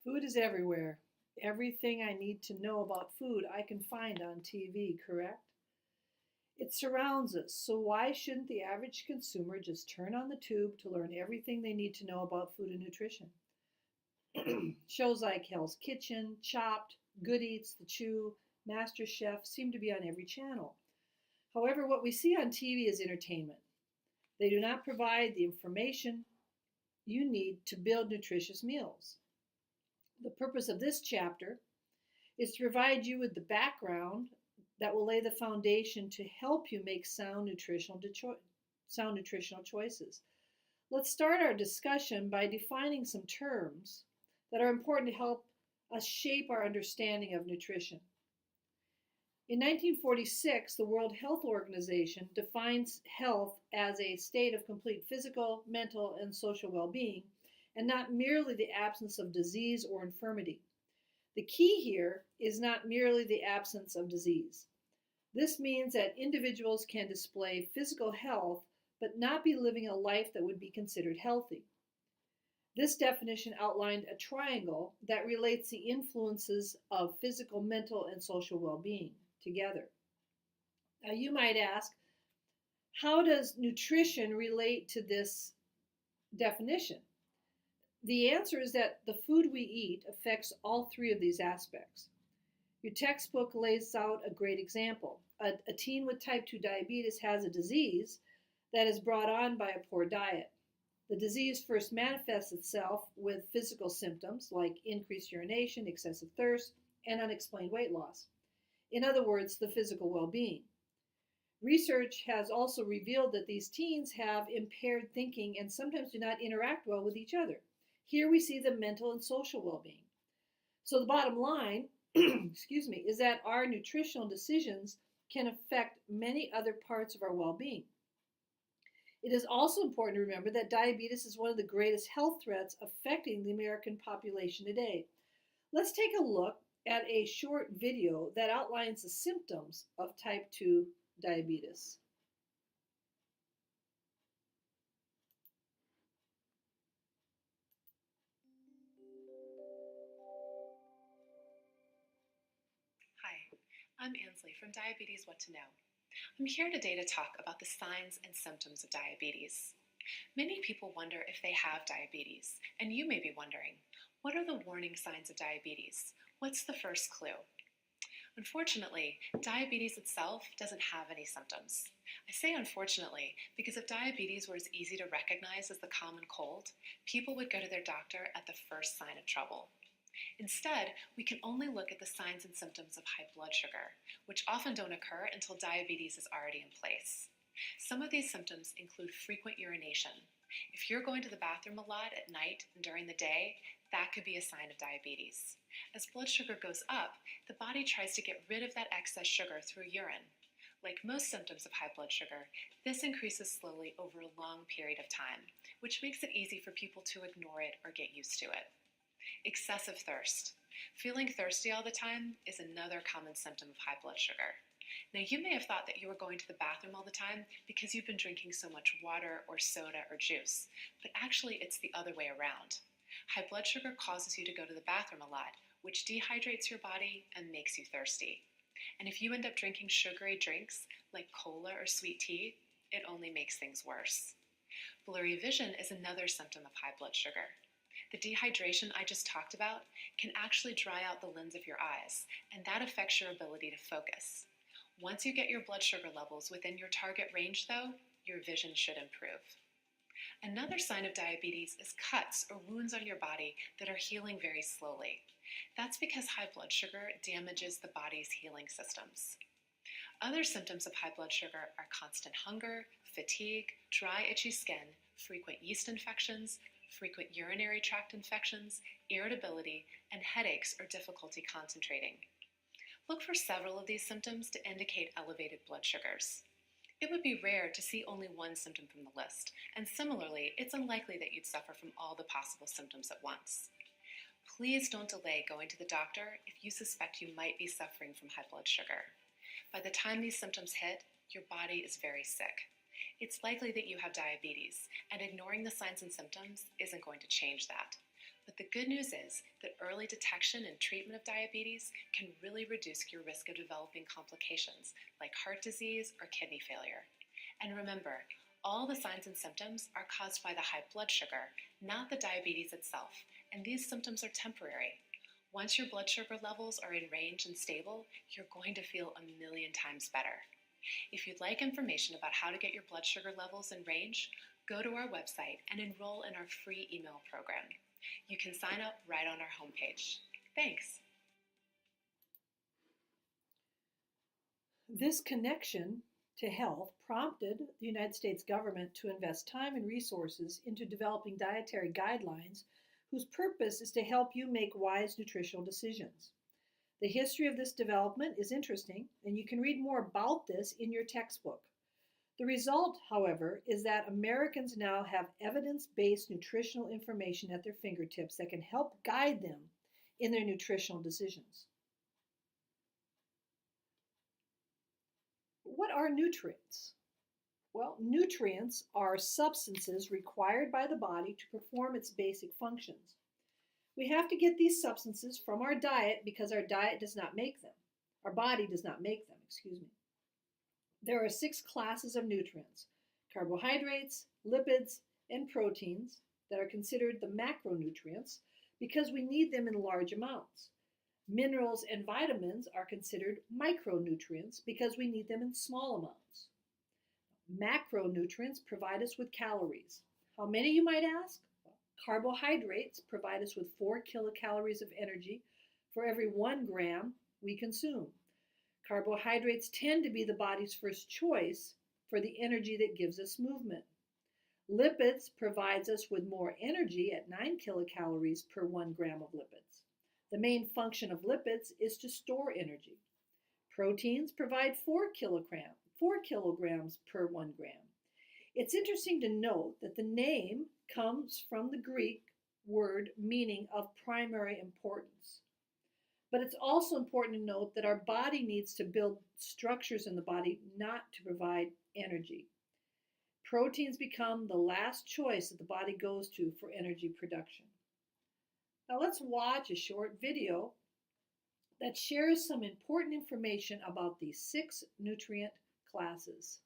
Food is everywhere. Everything I need to know about food I can find on TV, correct? It surrounds us, so why shouldn't the average consumer just turn on the tube to learn everything they need to know about food and nutrition? Shows like Hell's Kitchen, Chopped, Good Eats, The Chew, Master Chef seem to be on every channel. However, what we see on TV is entertainment. They do not provide the information you need to build nutritious meals. The purpose of this chapter is to provide you with the background that will lay the foundation to help you make sound nutritional choices. Let's start our discussion by defining some terms that are important to help us shape our understanding of nutrition. In 1946, the World Health Organization defines health as a state of complete physical, mental, and social well being, and not merely the absence of disease or infirmity. The key here is not merely the absence of disease. This means that individuals can display physical health but not be living a life that would be considered healthy. This definition outlined a triangle that relates the influences of physical, mental, and social well being together. Now, you might ask, how does nutrition relate to this definition? The answer is that the food we eat affects all three of these aspects. Your textbook lays out a great example. A teen with type 2 diabetes has a disease that is brought on by a poor diet. The disease first manifests itself with physical symptoms like increased urination, excessive thirst, and unexplained weight loss. In other words, the physical well being. Research has also revealed that these teens have impaired thinking and sometimes do not interact well with each other. Here we see the mental and social well being. So the bottom line, is that our nutritional decisions can affect many other parts of our well being. It is also important to remember that diabetes is one of the greatest health threats affecting the American population today. Let's take a look at a short video that outlines the symptoms of type 2 diabetes. Hi, I'm Ansley from Diabetes What to Know. I'm here today to talk about the signs and symptoms of diabetes. Many people wonder if they have diabetes, and you may be wondering, what are the warning signs of diabetes? What's the first clue? Unfortunately, diabetes itself doesn't have any symptoms. I say unfortunately because if diabetes were as easy to recognize as the common cold, people would go to their doctor at the first sign of trouble. Instead, we can only look at the signs and symptoms of high blood sugar, which often don't occur until diabetes is already in place. Some of these symptoms include frequent urination. If you're going to the bathroom a lot at night and during the day, that could be a sign of diabetes. As blood sugar goes up, the body tries to get rid of that excess sugar through urine. Like most symptoms of high blood sugar, this increases slowly over a long period of time, which makes it easy for people to ignore it or get used to it. Excessive thirst. Feeling thirsty all the time is another common symptom of high blood sugar. Now, you may have thought that you were going to the bathroom all the time because you've been drinking so much water or soda or juice, but actually it's the other way around. High blood sugar causes you to go to the bathroom a lot, which dehydrates your body and makes you thirsty. And if you end up drinking sugary drinks like cola or sweet tea, it only makes things worse. Blurry vision is another symptom of high blood sugar. The dehydration I just talked about can actually dry out the lens of your eyes, and that affects your ability to focus. Once you get your blood sugar levels within your target range, though, your vision should improve. Another sign of diabetes is cuts or wounds on your body that are healing very slowly. That's because high blood sugar damages the body's healing systems. Other symptoms of high blood sugar are constant hunger, fatigue, dry, itchy skin, frequent yeast infections, frequent urinary tract infections, irritability, and headaches or difficulty concentrating. Look for several of these symptoms to indicate elevated blood sugars. It would be rare to see only one symptom from the list, and similarly, it's unlikely that you'd suffer from all the possible symptoms at once. Please don't delay going to the doctor if you suspect you might be suffering from high blood sugar. By the time these symptoms hit, your body is very sick. It's likely that you have diabetes, and ignoring the signs and symptoms isn't going to change that. But the good news is that early detection and treatment of diabetes can really reduce your risk of developing complications like heart disease or kidney failure. And remember, all the signs and symptoms are caused by the high blood sugar, not the diabetes itself, and these symptoms are temporary. Once your blood sugar levels are in range and stable, you're going to feel a million times better. If you'd like information about how to get your blood sugar levels in range, go to our website and enroll in our free email program. You can sign up right on our homepage. Thanks. This connection to health prompted the United States government to invest time and resources into developing dietary guidelines whose purpose is to help you make wise nutritional decisions. The history of this development is interesting, and you can read more about this in your textbook. The result, however, is that Americans now have evidence-based nutritional information at their fingertips that can help guide them in their nutritional decisions. What are nutrients? Well, nutrients are substances required by the body to perform its basic functions. We have to get these substances from our diet because our diet does not make them. Our body does not make them, excuse me. There are 6 classes of nutrients: carbohydrates, lipids, and proteins that are considered the macronutrients because we need them in large amounts. Minerals and vitamins are considered micronutrients because we need them in small amounts. Macronutrients provide us with calories. How many, you might ask? Well, carbohydrates provide us with 4 kilocalories of energy for every 1 gram we consume. Carbohydrates tend to be the body's first choice for the energy that gives us movement. Lipids provides us with more energy at 9 kilocalories per 1 gram of lipids. The main function of lipids is to store energy. Proteins provide 4 kilograms per 1 gram. It's interesting to note that the name comes from the Greek word meaning of primary importance. But it's also important to note that our body needs to build structures in the body, not to provide energy. Proteins become the last choice that the body goes to for energy production. Now let's watch a short video that shares some important information about these 6 nutrient classes.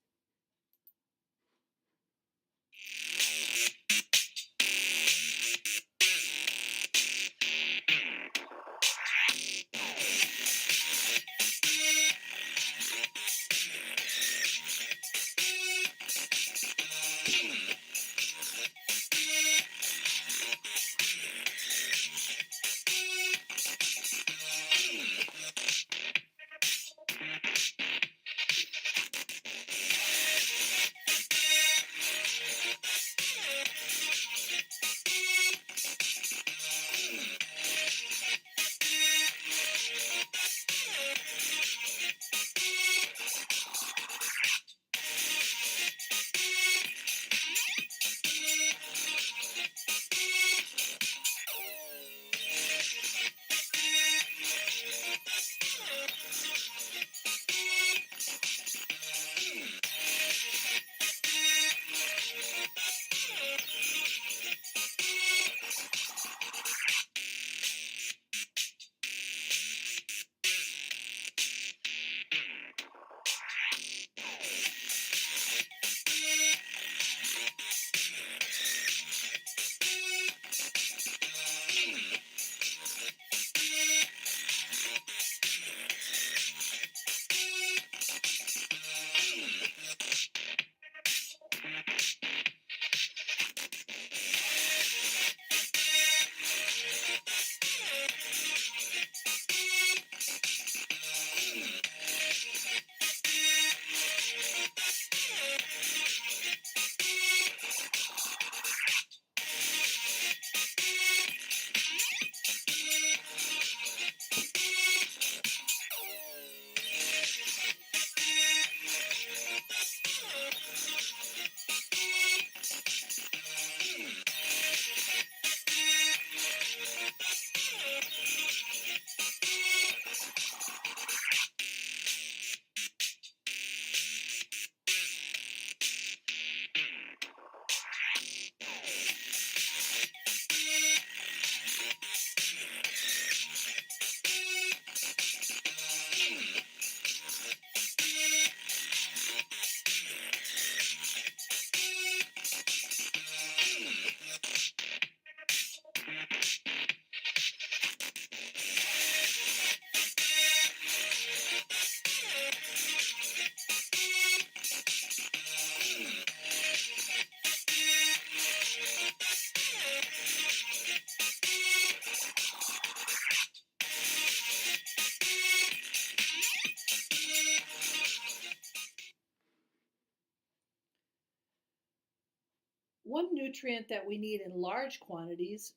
One nutrient that we need in large quantities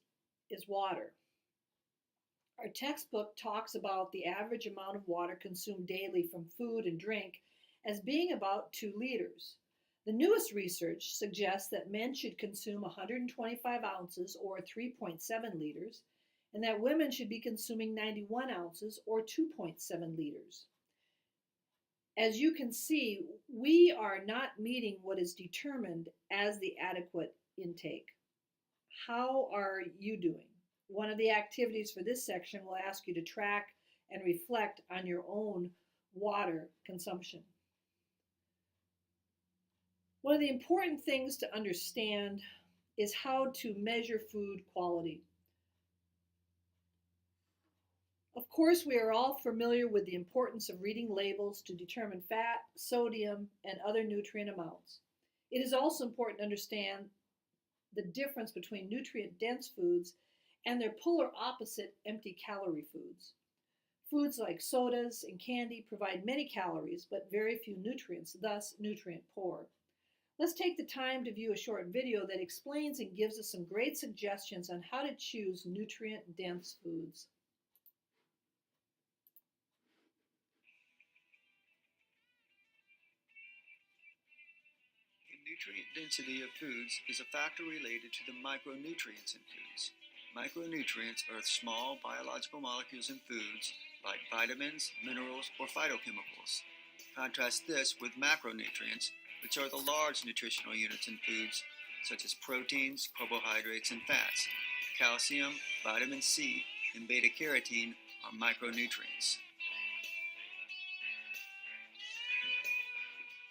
is water. Our textbook talks about the average amount of water consumed daily from food and drink as being about 2 liters. The newest research suggests that men should consume 125 ounces or 3.7 liters, and that women should be consuming 91 ounces or 2.7 liters. As you can see, we are not meeting what is determined as the adequate intake. How are you doing? One of the activities for this section will ask you to track and reflect on your own water consumption. One of the important things to understand is how to measure food quality. Of course, we are all familiar with the importance of reading labels to determine fat, sodium, and other nutrient amounts. It is also important to understand the difference between nutrient-dense foods and their polar opposite, empty calorie foods. Foods like sodas and candy provide many calories but very few nutrients, thus nutrient poor. Let's take the time to view a short video that explains and gives us some great suggestions on how to choose nutrient-dense foods. The nutrient density of foods is a factor related to the micronutrients in foods. Micronutrients are small biological molecules in foods like vitamins, minerals, or phytochemicals. Contrast this with macronutrients, which are the large nutritional units in foods, such as proteins, carbohydrates, and fats. Calcium, vitamin C, and beta-carotene are micronutrients.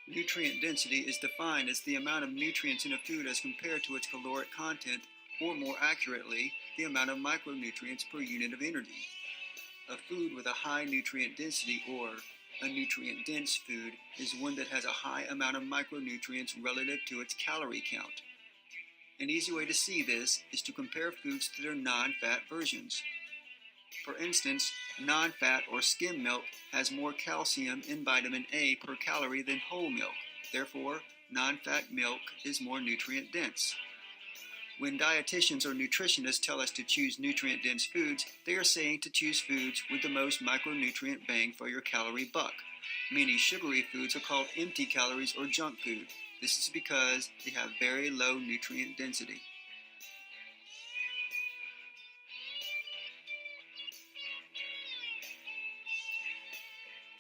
Nutrient density is defined as the amount of nutrients in a food as compared to its caloric content, or more accurately, the amount of micronutrients per unit of energy. A food with a high nutrient density, or a nutrient-dense food, is one that has a high amount of micronutrients relative to its calorie count. An easy way to see this is to compare foods to their non-fat versions. For instance, non-fat or skim milk has more calcium and vitamin A per calorie than whole milk. Therefore, non-fat milk is more nutrient-dense. When dietitians or nutritionists tell us to choose nutrient-dense foods, they are saying to choose foods with the most micronutrient bang for your calorie buck. Many sugary foods are called empty calories or junk food. This is because they have very low nutrient density.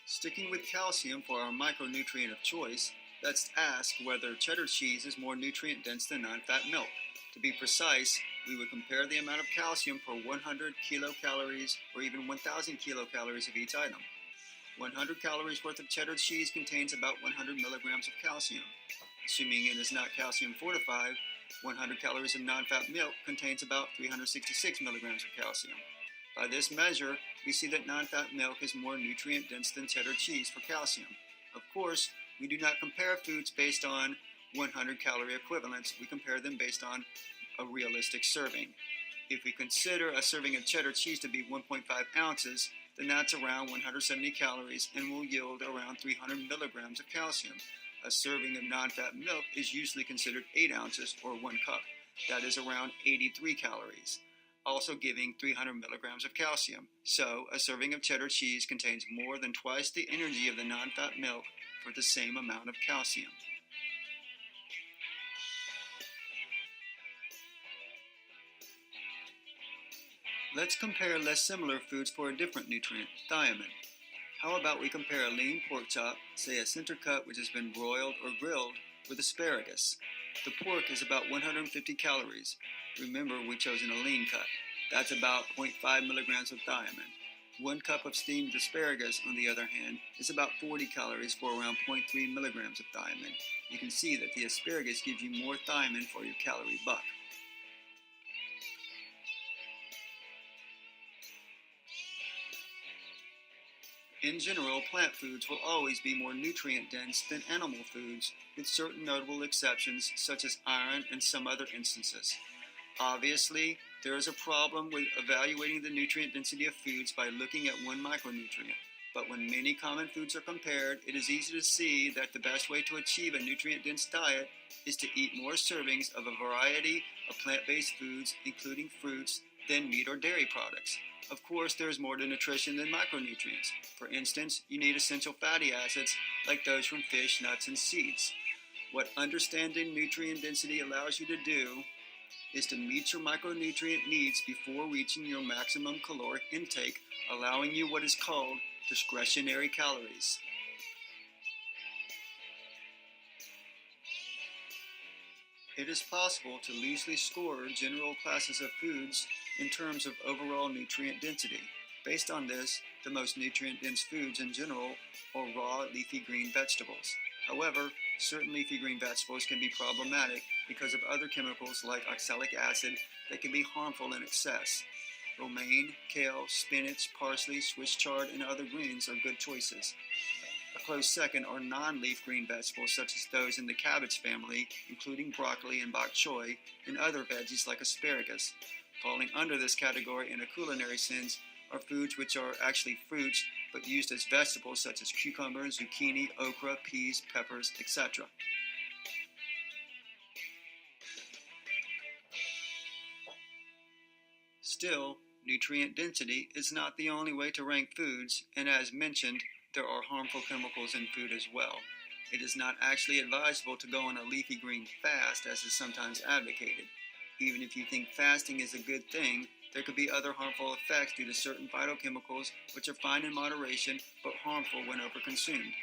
Sticking with calcium for our micronutrient of choice, let's ask whether cheddar cheese is more nutrient dense than non-fat milk. To be precise, we would compare the amount of calcium per 100 kilocalories or even 1,000 kilocalories of each item. 100 calories worth of cheddar cheese contains about 100 milligrams of calcium. Assuming it is not calcium fortified, 100 calories of non-fat milk contains about 366 milligrams of calcium. By this measure, we see that non-fat milk is more nutrient dense than cheddar cheese for calcium. Of course, we do not compare foods based on 100 calorie equivalents. We compare them based on a realistic serving. If we consider a serving of cheddar cheese to be 1.5 ounces, then that's around 170 calories and will yield around 300 milligrams of calcium. A serving of non-fat milk is usually considered 8 ounces or 1 cup. That is around 83 calories, also giving 300 milligrams of calcium. So, a serving of cheddar cheese contains more than twice the energy of the non-fat milk for the same amount of calcium. Let's compare less similar foods for a different nutrient, thiamine. How about we compare a lean pork chop, say a center cut which has been broiled or grilled, with asparagus. The pork is about 150 calories. Remember, we chosen a lean cut. That's about 0.5 milligrams of thiamine. 1 cup of steamed asparagus, on the other hand, is about 40 calories for around 0.3 milligrams of thiamine. You can see that the asparagus gives you more thiamine for your calorie buck. In general, plant foods will always be more nutrient-dense than animal foods, with certain notable exceptions such as iron and some other instances. Obviously, there is a problem with evaluating the nutrient density of foods by looking at one micronutrient. But when many common foods are compared, it is easy to see that the best way to achieve a nutrient-dense diet is to eat more servings of a variety of plant-based foods, including fruits, than meat or dairy products. Of course, there is more to nutrition than micronutrients. For instance, you need essential fatty acids like those from fish, nuts, and seeds. What understanding nutrient density allows you to do is to meet your micronutrient needs before reaching your maximum caloric intake, allowing you what is called discretionary calories. It is possible to loosely score general classes of foods in terms of overall nutrient density. Based on this, the most nutrient-dense foods in general are raw leafy green vegetables. However, certain leafy green vegetables can be problematic because of other chemicals like oxalic acid that can be harmful in excess. Romaine, kale, spinach, parsley, Swiss chard, and other greens are good choices. A close second are non-leaf green vegetables such as those in the cabbage family, including broccoli and bok choy, and other veggies like asparagus. Falling under this category in a culinary sense are foods which are actually fruits but used as vegetables such as cucumber, zucchini, okra, peas, peppers, etc. Still, nutrient density is not the only way to rank foods, and as mentioned, there are harmful chemicals in food as well. It is not actually advisable to go on a leafy green fast as is sometimes advocated. Even if you think fasting is a good thing, there could be other harmful effects due to certain phytochemicals which are fine in moderation but harmful when overconsumed.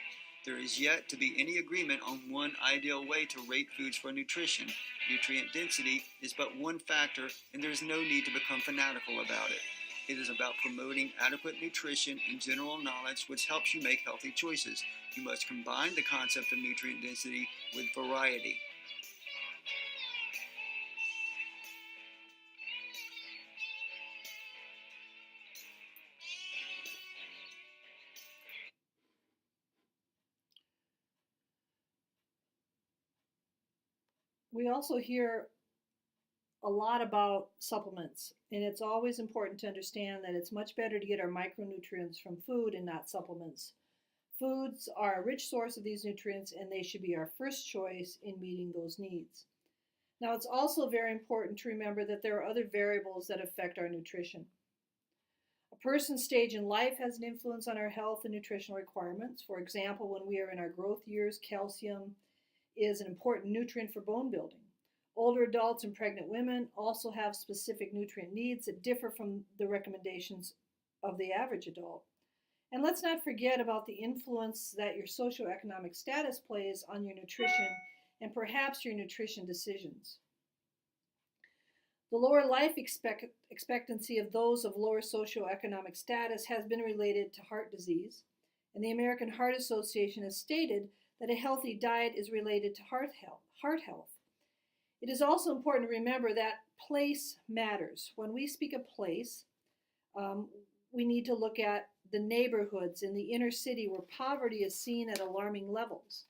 There is yet to be any agreement on one ideal way to rate foods for nutrition. Nutrient density is but one factor, and there is no need to become fanatical about it. It is about promoting adequate nutrition and general knowledge which helps you make healthy choices. You must combine the concept of nutrient density with variety. We also hear a lot about supplements, and it's always important to understand that it's much better to get our micronutrients from food and not supplements. Foods are a rich source of these nutrients, and they should be our first choice in meeting those needs. Now, it's also very important to remember that there are other variables that affect our nutrition. A person's stage in life has an influence on our health and nutritional requirements. For example, when we are in our growth years, calcium is an important nutrient for bone building. Older adults and pregnant women also have specific nutrient needs that differ from the recommendations of the average adult. And let's not forget about the influence that your socioeconomic status plays on your nutrition and perhaps your nutrition decisions. The lower life expectancy of those of lower socioeconomic status has been related to heart disease, and the American Heart Association has stated that a healthy diet is related to heart health. It is also important to remember that place matters. When we speak of place, we need to look at the neighborhoods in the inner city where poverty is seen at alarming levels.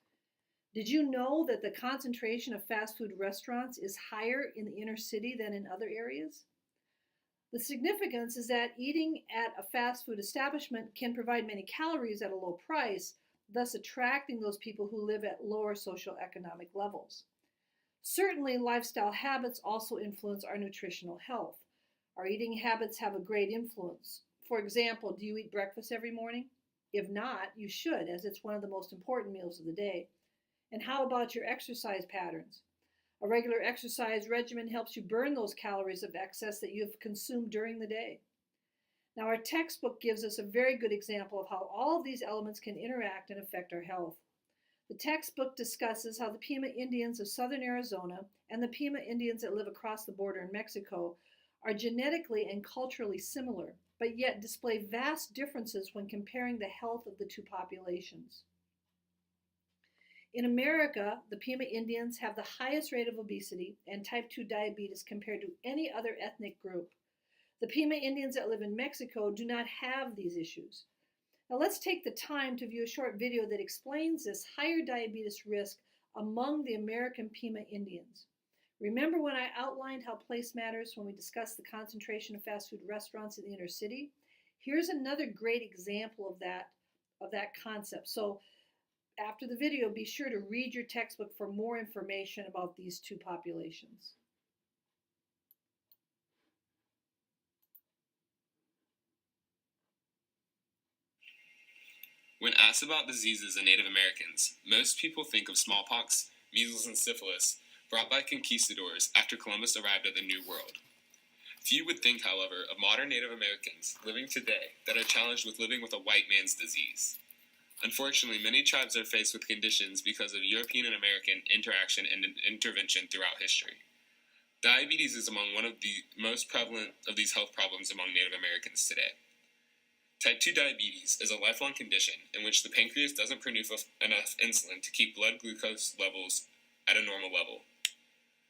Did you know that the concentration of fast food restaurants is higher in the inner city than in other areas? The significance is that eating at a fast food establishment can provide many calories at a low price, thus attracting those people who live at lower socioeconomic levels. Certainly, lifestyle habits also influence our nutritional health. Our eating habits have a great influence. For example, do you eat breakfast every morning? If not, you should, as it's one of the most important meals of the day. And how about your exercise patterns? A regular exercise regimen helps you burn those calories of excess that you have consumed during the day. Now, our textbook gives us a very good example of how all of these elements can interact and affect our health. The textbook discusses how the Pima Indians of southern Arizona and the Pima Indians that live across the border in Mexico are genetically and culturally similar, but yet display vast differences when comparing the health of the two populations. In America, the Pima Indians have the highest rate of obesity and type 2 diabetes compared to any other ethnic group. The Pima Indians that live in Mexico do not have these issues. Now let's take the time to view a short video that explains this higher diabetes risk among the American Pima Indians. Remember when I outlined how place matters when we discussed the concentration of fast food restaurants in the inner city? Here's another great example of that of that concept. So after the video, be sure to read your textbook for more information about these two populations. When asked about diseases in Native Americans, most people think of smallpox, measles, and syphilis brought by conquistadors after Columbus arrived at the New World. Few would think, however, of modern Native Americans living today that are challenged with living with a white man's disease. Unfortunately, many tribes are faced with conditions because of European and American interaction and intervention throughout history. Diabetes is among one of the most prevalent of these health problems among Native Americans today. Type 2 diabetes is a lifelong condition in which the pancreas doesn't produce enough insulin to keep blood glucose levels at a normal level.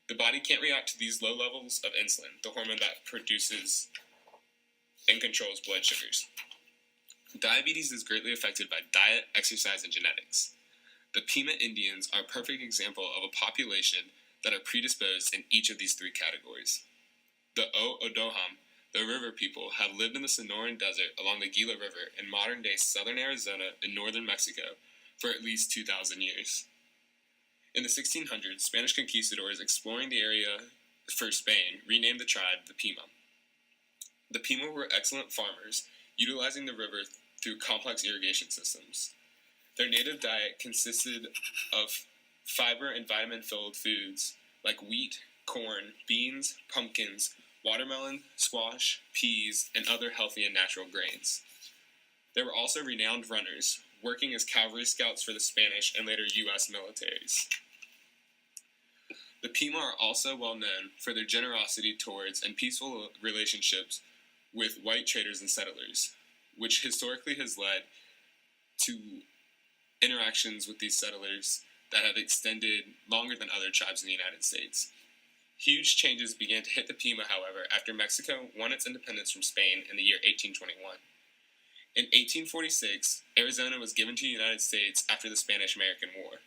The body can't react to these low levels of insulin, the hormone that produces and controls blood sugars. Diabetes is greatly affected by diet, exercise, and genetics. The Pima Indians are a perfect example of a population that are predisposed in each of these three categories. The O'odham, the river people, have lived in the Sonoran Desert along the Gila River in modern-day southern Arizona and northern Mexico for at least 2,000 years. In the 1600s, Spanish conquistadors exploring the area for Spain renamed the tribe the Pima. The Pima were excellent farmers, utilizing the river through complex irrigation systems. Their native diet consisted of fiber and vitamin-filled foods like wheat, corn, beans, pumpkins, watermelon, squash, peas, and other healthy and natural grains. They were also renowned runners, working as cavalry scouts for the Spanish and later U.S. militaries. The Pima are also well known for their generosity towards and peaceful relationships with white traders and settlers, which historically has led to interactions with these settlers that have extended longer than other tribes in the United States. Huge changes began to hit the Pima, however, after Mexico won its independence from Spain in the year 1821. In 1846, Arizona was given to the United States after the Spanish-American War.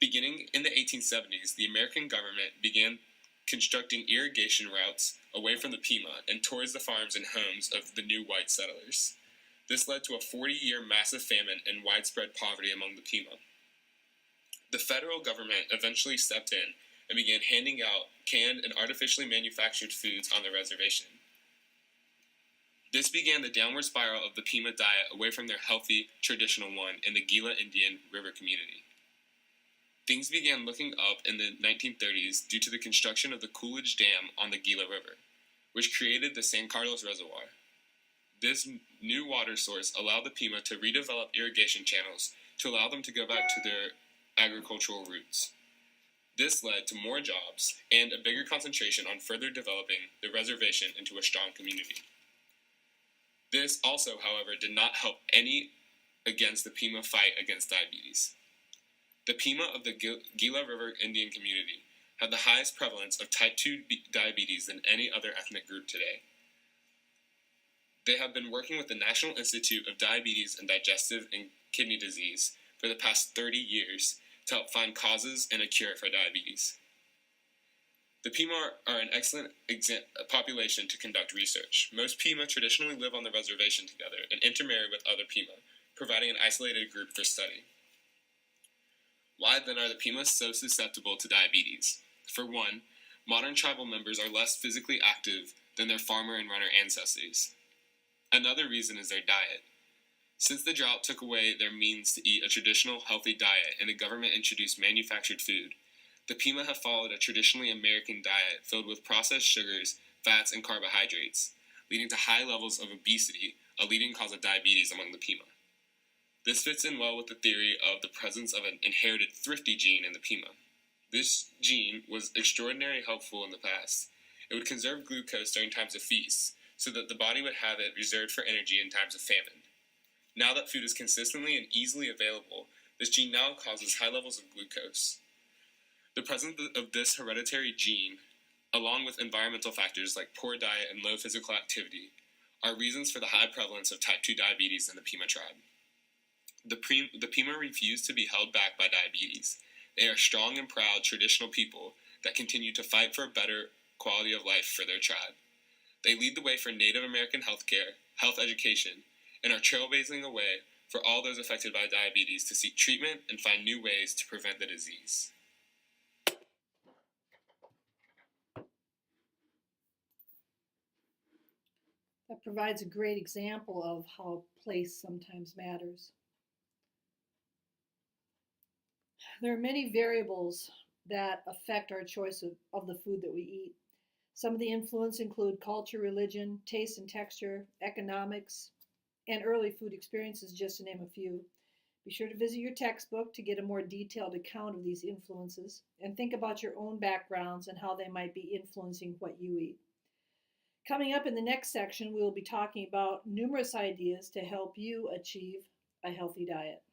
Beginning in the 1870s, the American government began constructing irrigation routes away from the Pima and towards the farms and homes of the new white settlers. This led to a 40-year massive famine and widespread poverty among the Pima. The federal government eventually stepped in and began handing out canned and artificially manufactured foods on the reservation. This began the downward spiral of the Pima diet away from their healthy, traditional one in the Gila Indian River community. Things began looking up in the 1930s due to the construction of the Coolidge Dam on the Gila River, which created the San Carlos Reservoir. This new water source allowed the Pima to redevelop irrigation channels to allow them to go back to their agricultural roots. This led to more jobs and a bigger concentration on further developing the reservation into a strong community. This also, however, did not help any against the Pima fight against diabetes. The Pima of the Gila River Indian community have the highest prevalence of type 2 diabetes than any other ethnic group today. They have been working with the National Institute of Diabetes and Digestive and Kidney Disease for the past 30 years to help find causes and a cure for diabetes. The Pima are an excellent population to conduct research. Most Pima traditionally live on the reservation together and intermarry with other Pima, providing an isolated group for study. Why then are the Pimas so susceptible to diabetes? For one, modern tribal members are less physically active than their farmer and runner ancestors. Another reason is their diet. Since the drought took away their means to eat a traditional healthy diet and the government introduced manufactured food, the Pima have followed a traditionally American diet filled with processed sugars, fats, and carbohydrates, leading to high levels of obesity, a leading cause of diabetes among the Pima. This fits in well with the theory of the presence of an inherited thrifty gene in the Pima. This gene was extraordinarily helpful in the past. It would conserve glucose during times of feasts, so that the body would have it reserved for energy in times of famine. Now that food is consistently and easily available, this gene now causes high levels of glucose. The presence of this hereditary gene, along with environmental factors like poor diet and low physical activity, are reasons for the high prevalence of type 2 diabetes in the Pima tribe. The Pima refuse to be held back by diabetes. They are strong and proud traditional people that continue to fight for a better quality of life for their tribe. They lead the way for Native American healthcare, health education, and are trailblazing a way for all those affected by diabetes to seek treatment and find new ways to prevent the disease. That provides a great example of how place sometimes matters. There are many variables that affect our choice of the food that we eat. Some of the influence include culture, religion, taste and texture, economics, and early food experiences, just to name a few. Be sure to visit your textbook to get a more detailed account of these influences and think about your own backgrounds and how they might be influencing what you eat. Coming up in the next section, we will be talking about numerous ideas to help you achieve a healthy diet.